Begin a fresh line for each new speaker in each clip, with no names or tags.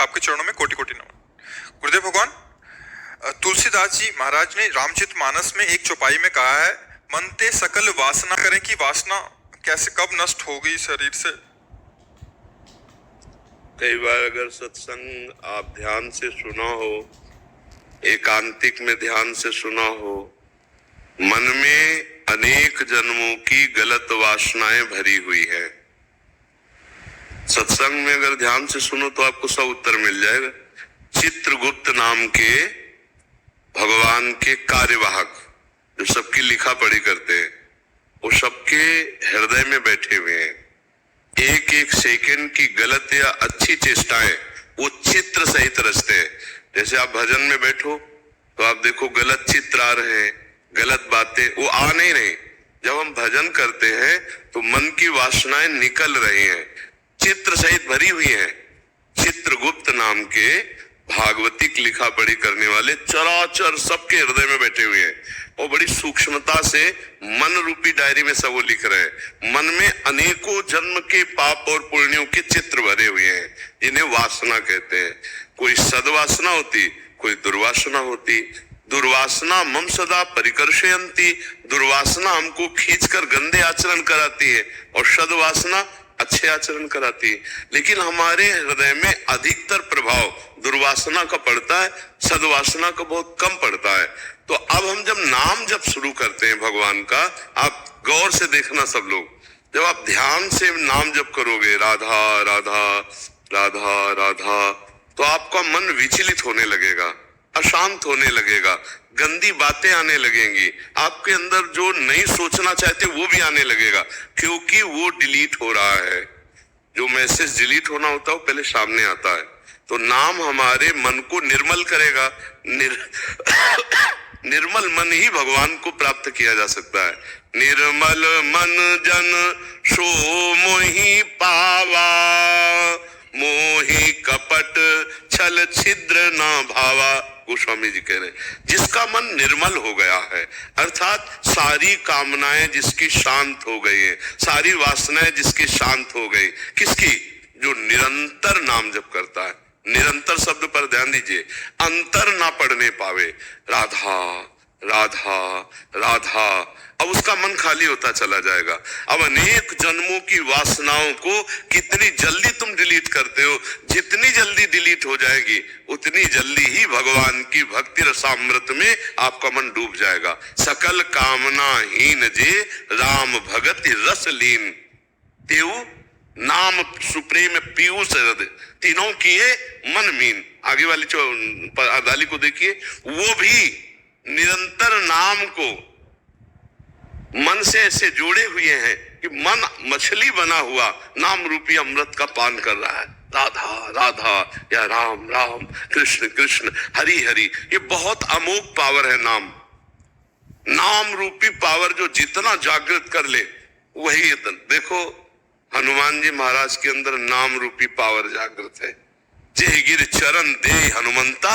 आपके चरणों में कोटि कोटि नमन। गुरुदेव भगवान, तुलसीदास जी महाराज ने रामचरितमानस में एक चौपाई में कहा है, मन ते सकल वासना करें कि वासना कैसे कब नष्ट हो गई शरीर से।
कई बार अगर सत्संग आप ध्यान से सुना हो, एकांतिक में ध्यान से सुना हो, मन में अनेक जन्मों की गलत वासनाएं भरी हुई है। सत्संग में अगर ध्यान से सुनो तो आपको सब उत्तर मिल जाएगा। चित्रगुप्त नाम के भगवान के कार्यवाहक जो सबकी लिखा पढ़ी करते हैं, वो सबके हृदय में बैठे हुए हैं। एक एक सेकंड की गलत या अच्छी चेष्टाएं वो चित्र सहित रचते हैं। जैसे आप भजन में बैठो तो आप देखो गलत चित्र आ रहे हैं, गलत बातें वो आ नहीं रही। जब हम भजन करते हैं तो मन की वासनाएं निकल रही हैं, चित्र सहित भरी हुई हैं। चित्रगुप्त नाम के भागवतिक लिखा पढ़ी करने वाले चराचर सबके हृदय में बैठे हुए हैं और बड़ी सूक्ष्मता से मन रूपी डायरी में सब वो लिख रहे हैं। मन में अनेकों जन्म के पाप और पुण्यों के चित्र भरे हुए हैं, जिन्हें वासना कहते हैं। कोई सद्वासना होती, कोई दुर्वासना होती। दुर्वासना मम सदा परिकर्षयन्ति, दुर्वासना हमको खींचकर गंदे आचरण कराती है और सद्वासना अच्छे आचरण कराती है। लेकिन हमारे हृदय में अधिकतर प्रभाव दुर्वासना का पड़ता है, सद्वासना का बहुत कम पड़ता है। तो अब हम जब नाम जप शुरू करते हैं भगवान का, आप गौर से देखना सब लोग, जब आप ध्यान से नाम जप करोगे राधा राधा राधा राधा, तो आपका मन विचलित होने लगेगा, अशांत होने लगेगा, गंदी बातें आने लगेंगी, आपके अंदर जो नहीं सोचना चाहते वो भी आने लगेगा, क्योंकि वो डिलीट हो रहा है। जो मैसेज डिलीट होना होता है वो पहले सामने आता है। तो नाम हमारे मन को निर्मल करेगा। निर्मल मन ही भगवान को प्राप्त किया जा सकता है। निर्मल मन जन सो मोहि पावा, मोहि कपट छल छिद्र ना भावा। गोस्वामी जी कह रहे हैं, जिसका मन निर्मल हो गया है, अर्थात सारी कामनाएं जिसकी शांत हो गई है, सारी वासनाएं जिसकी शांत हो गई। किसकी? जो निरंतर नाम जप करता है। निरंतर शब्द पर ध्यान दीजिए, अंतर ना पड़ने पावे, राधा राधा राधा। अब उसका मन खाली होता चला जाएगा। अब अनेक जन्मों की वासनाओं को कितनी जल्दी तुम डिलीट करते हो, जितनी जल्दी डिलीट हो जाएगी उतनी जल्दी ही भगवान की भक्ति रसामृत में आपका मन डूब जाएगा। सकल कामना हीन जे राम भगति रस लीन, तेऊ नाम सुप्रेम पीयूष हृदय, तीनों किए मन मीन। आगे वाली अदाली को देखिए, वो भी निरंतर नाम को मन से ऐसे जोड़े हुए हैं कि मन मछली बना हुआ नाम रूपी अमृत का पान कर रहा है। राधा राधा या राम राम, कृष्ण कृष्ण, हरि हरि। ये बहुत अमोघ पावर है नाम। नाम रूपी पावर जो जितना जागृत कर ले वही। देखो हनुमान जी महाराज के अंदर नाम रूपी पावर जागृत है। जय गिर चरण दे हनुमंता,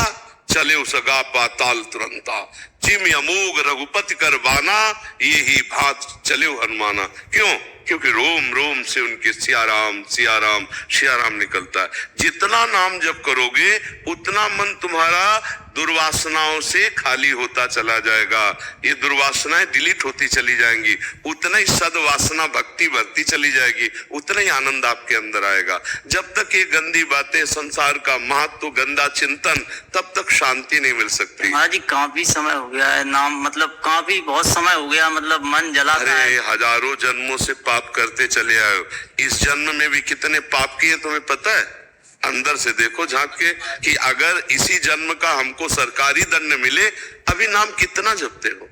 चले उसगा पाताल तुरंता। जिम अमोघ रघुपति कर बाना, ये ही भात चले हनुमाना। क्यों? क्योंकि रोम रोम से उनके सियाराम सियाराम सियाराम निकलता है। जितना नाम जप करोगे उतना मन तुम्हारा दुर्वासनाओं से खाली होता चला जाएगा। ये दुर्वासनाएं डिलीट होती चली जाएंगी, उतना ही सद्वासना भक्ति बढ़ती चली जाएगी, उतना ही आनंद आपके अंदर आएगा। जब तक ये गंदी बातें, संसार का महत्व, गंदा चिंतन, तब तक शांति नहीं मिल सकती।
महाराज जी काफी समय हो गया है नाम, मतलब काफी बहुत समय हो गया, मतलब मन जला।
अरे हजारों जन्मों से पाप करते चले आए हो। इस जन्म में भी कितने पाप किए तुम्हें पता है? अंदर से देखो झांक के कि अगर इसी जन्म का हमको सरकारी दंड मिले, अभी नाम कितना जपते हो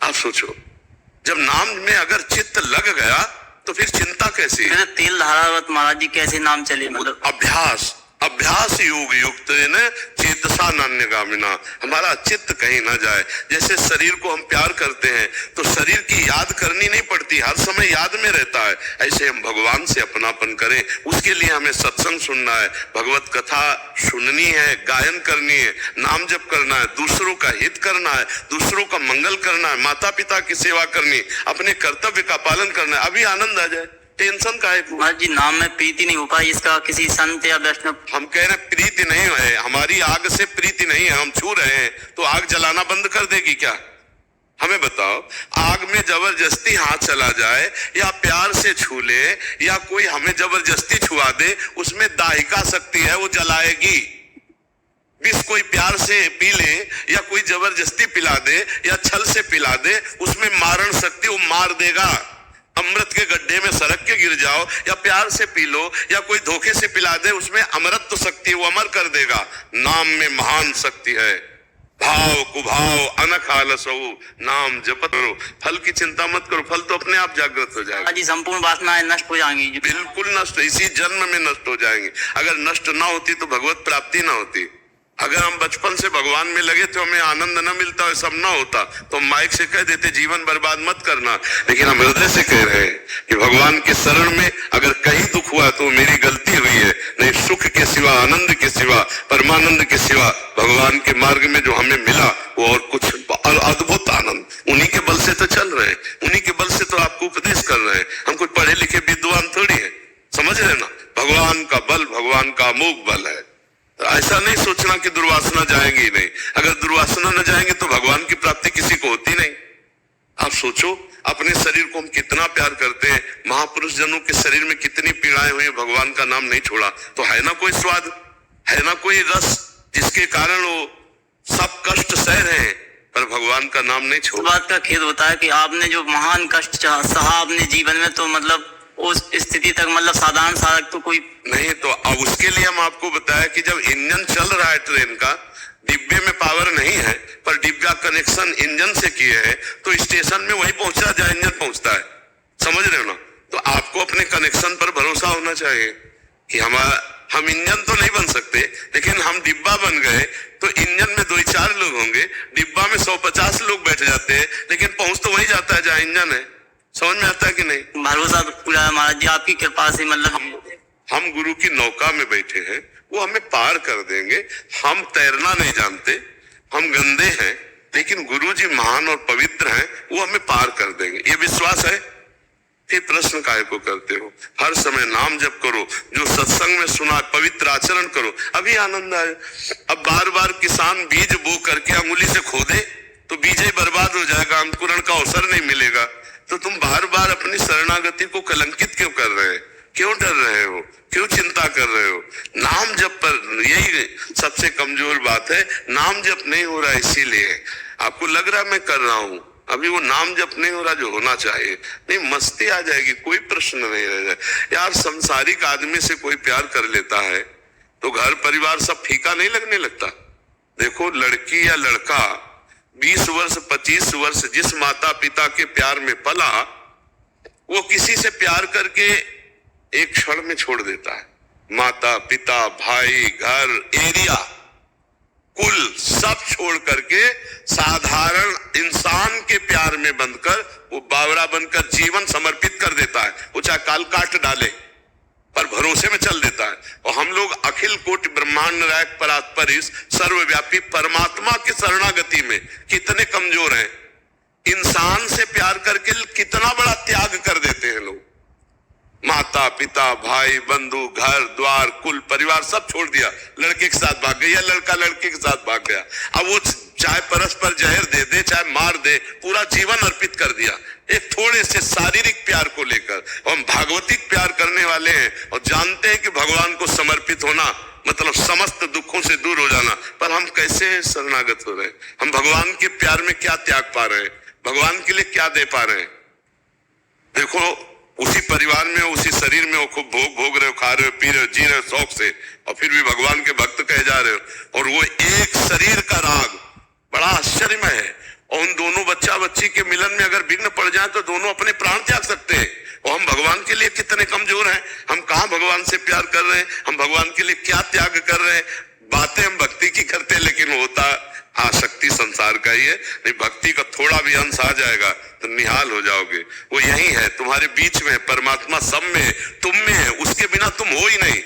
आप सोचो। जब नाम में अगर चित्त लग गया तो फिर चिंता कैसी है?
तेल धारावत महाराज जी कैसे नाम चले? मतलब
अभ्यास अभ्यास योग युक्त चेतसा नान्यगामिना, हमारा चित्त कहीं ना जाए। जैसे शरीर को हम प्यार करते हैं तो शरीर की याद करनी नहीं पड़ती, हर समय याद में रहता है। ऐसे हम भगवान से अपनापन करें, उसके लिए हमें सत्संग सुनना है, भगवत कथा सुननी है, गायन करनी है, नाम जप करना है, दूसरों का हित करना है, दूसरों का मंगल करना है, माता पिता की सेवा करनी, अपने कर्तव्य का पालन करना है। अभी आनंद आ जाए। टेंशन काहे को?
महाराज जी नाम में प्रीति नहीं हो पाई, इसका किसी संत या वैष्णव।
हम कह रहे हैं प्रीति नहीं है, हमारी आग से प्रीति नहीं है, हम छू रहे हैं तो आग जलाना बंद कर देगी क्या? हमें बताओ, आग में जबरदस्ती हाथ चला जाए या प्यार से छू ले या कोई हमें जबरदस्ती छुआ दे, उसमें दाहिका शक्ति है, वो जलाएगी। विष कोई प्यार से पी ले या कोई जबरदस्ती पिला दे या छल से पिला दे, उसमें मारण शक्ति, वो मार देगा। अमृत के गड्ढे में सरक के गिर जाओ या प्यार से पी लो या कोई धोखे से पिला दे, उसमें अमृत शक्ति, वो अमर कर देगा। नाम में महान शक्ति है। भाव कुभाव अनख आलसो, नाम जपत करो, फल की चिंता मत करो, फल तो अपने आप जागृत हो जाएगा।
जी संपूर्ण वासनाएं नष्ट हो जाएंगी।
बिल्कुल नष्ट, इसी जन्म में नष्ट हो जाएंगे। अगर नष्ट ना होती तो भगवत प्राप्ति ना होती। अगर हम बचपन से भगवान में लगे तो हमें आनंद न मिलता, और सब ना होता तो हम माइक से कह देते जीवन बर्बाद मत करना। लेकिन हम हृदय से कह रहे हैं कि भगवान के शरण में अगर कहीं दुख हुआ तो मेरी गलती हुई है, नहीं सुख के सिवा, आनंद के सिवा, परमानंद के सिवा भगवान के मार्ग में जो हमें मिला वो और कुछ अद्भुत आनंद, उन्हीं के बल से तो चल रहे हैं, उन्हीं के बल से तो आपको उपदेश कर रहे हैं। हम कुछ पढ़े लिखे विद्वान थोड़ी है, समझ रहे ना? भगवान का बल, भगवान का अमोघ बल है। ऐसा नहीं सोचना कि दुर्वासना जाएंगी ही नहीं। अगर दुर्वासना न जाएंगे तो भगवान की प्राप्ति किसी को होती नहीं। आप सोचो, अपने शरीर को हम कितना प्यार करते हैं, महापुरुष जनों के शरीर में कितनी पीड़ाएं हुई, भगवान का नाम नहीं छोड़ा तो है ना कोई स्वाद, है ना कोई रस जिसके कारण वो सब कष्ट सह रहे हैं पर भगवान का नाम नहीं छोड़ा।
इस बात का खेद होता है कि आपने जो महान कष्ट सहा अपने जीवन में, तो मतलब उस स्थिति तक मतलब साधारण साधक तो कोई
नहीं। तो अब उसके लिए हम आपको बताया कि जब इंजन चल रहा है ट्रेन का, डिब्बे में पावर नहीं है पर डिब्बा कनेक्शन इंजन से किए हैं, तो स्टेशन में वही पहुंचा जहां इंजन पहुंचता है। समझ रहे हो ना? तो आपको अपने कनेक्शन पर भरोसा होना चाहिए कि हम इंजन तो नहीं बन सकते, लेकिन हम डिब्बा बन गए तो इंजन में 2-4 लोग होंगे, डिब्बा में 150 लोग बैठ जाते हैं, लेकिन पहुंच तो वही जाता है जहां इंजन है। समझ में आता है कि नहीं?
भरोसा तो पूरा है महाराज जी, आपकी कृपा से। मतलब
हम गुरु की नौका में बैठे हैं, वो हमें पार कर देंगे। हम तैरना नहीं जानते, हम गंदे हैं, लेकिन गुरु जी महान और पवित्र हैं, वो हमें पार कर देंगे। ये विश्वास है। फिर प्रश्न काहे को करते हो? हर समय नाम जप करो, जो सत्संग में सुना पवित्र आचरण करो, अभी आनंद आए। अब बार बार किसान बीज बो करके अंगुली से खोदे तो बीज ही बर्बाद हो जाएगा, अंकुरण का अवसर नहीं मिलेगा। तो तुम बार बार अपनी शरणागति को कलंकित क्यों कर रहे हैं? क्यों डर रहे हो? क्यों चिंता कर रहे हो? नाम जप पर यही सबसे कमजोर बात है। नाम जप नहीं हो रहा, इसीलिए आपको लग रहा मैं कर रहा हूं, अभी वो नाम जप नहीं हो रहा जो होना चाहिए। नहीं, मस्ती आ जाएगी, कोई प्रश्न नहीं रह जाए। यार संसारिक आदमी से कोई प्यार कर लेता है तो घर परिवार सब फीका नहीं लगने लगता। देखो, लड़की या लड़का 20 वर्ष 25 वर्ष जिस माता पिता के प्यार में पला, वो किसी से प्यार करके एक क्षण में छोड़ देता है। माता पिता, भाई, घर, एरिया, कुल सब छोड़ करके साधारण इंसान के प्यार में बंधकर वो बावरा बनकर जीवन समर्पित कर देता है। वो चाहे काल काट डाले पर भरोसे में चल देता है। और हम लोग अखिल कोटि ब्रह्मांड नायक परात्परिस सर्वव्यापी परमात्मा की शरणागति में कितने कमजोर हैं। इंसान से प्यार करके कितना बड़ा त्याग कर देते हैं लोग। माता पिता, भाई, बंधु, घर द्वार, कुल परिवार सब छोड़ दिया, लड़के के साथ भाग गया, लड़का लड़के के साथ भाग गया। अब वो चाहे परस्पर जहर दे दे, चाहे मार दे, पूरा जीवन अर्पित कर दिया एक थोड़े से शारीरिक प्यार को लेकर। हम भागवतिक प्यार करने वाले हैं और जानते हैं कि भगवान को समर्पित होना मतलब समस्त दुखों से दूर हो जाना, पर हम कैसे शरणागत हो रहे हैं? हम भगवान के प्यार में क्या त्याग पा रहे हैं? भगवान के लिए क्या दे पा रहे हैं? देखो, उसी परिवार में, उसी शरीर में वो खूब भोग रहे हो, खा रहे हो, पी रहे हो, जी रहे हो शौक से, और फिर भी भगवान के भक्त कहे जा रहे हो। और वो एक शरीर का राग बड़ा आश्चर्यमय है। और उन दोनों बच्चा बच्ची के मिलन में अगर विघ्न पड़ जाए तो दोनों अपने प्राण त्याग सकते हैं। और हम भगवान के लिए कितने कमजोर हैं। हम कहाँ भगवान से प्यार कर रहे हैं? हम भगवान के लिए क्या त्याग कर रहे हैं? बातें हम भक्ति की करते हैं, लेकिन होता आसक्ति संसार का ही है। नहीं, भक्ति का थोड़ा भी अंश आ जाएगा तो निहाल हो जाओगे। वो यही है, तुम्हारे बीच में है, परमात्मा सब में है, तुम में है, उसके बिना तुम हो ही नहीं।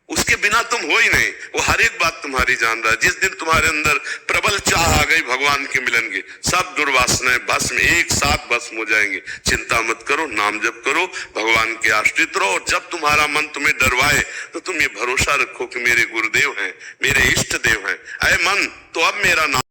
उसके बिना तुम हो ही नहीं। वो हर एक बात तुम्हारी जान रहा है। जिस दिन तुम्हारे अंदर प्रबल चाह आ गई भगवान के मिलन की, सब दुर्वासनाएं भस्म, एक साथ भस्म हो जाएंगे। चिंता मत करो, नाम जप करो, भगवान के आश्रित रहो। और जब तुम्हारा मन तुम्हें डरवाए तो तुम ये भरोसा रखो कि मेरे गुरुदेव हैं, मेरे इष्ट देव हैं। अरे मन, तो अब मेरा नाम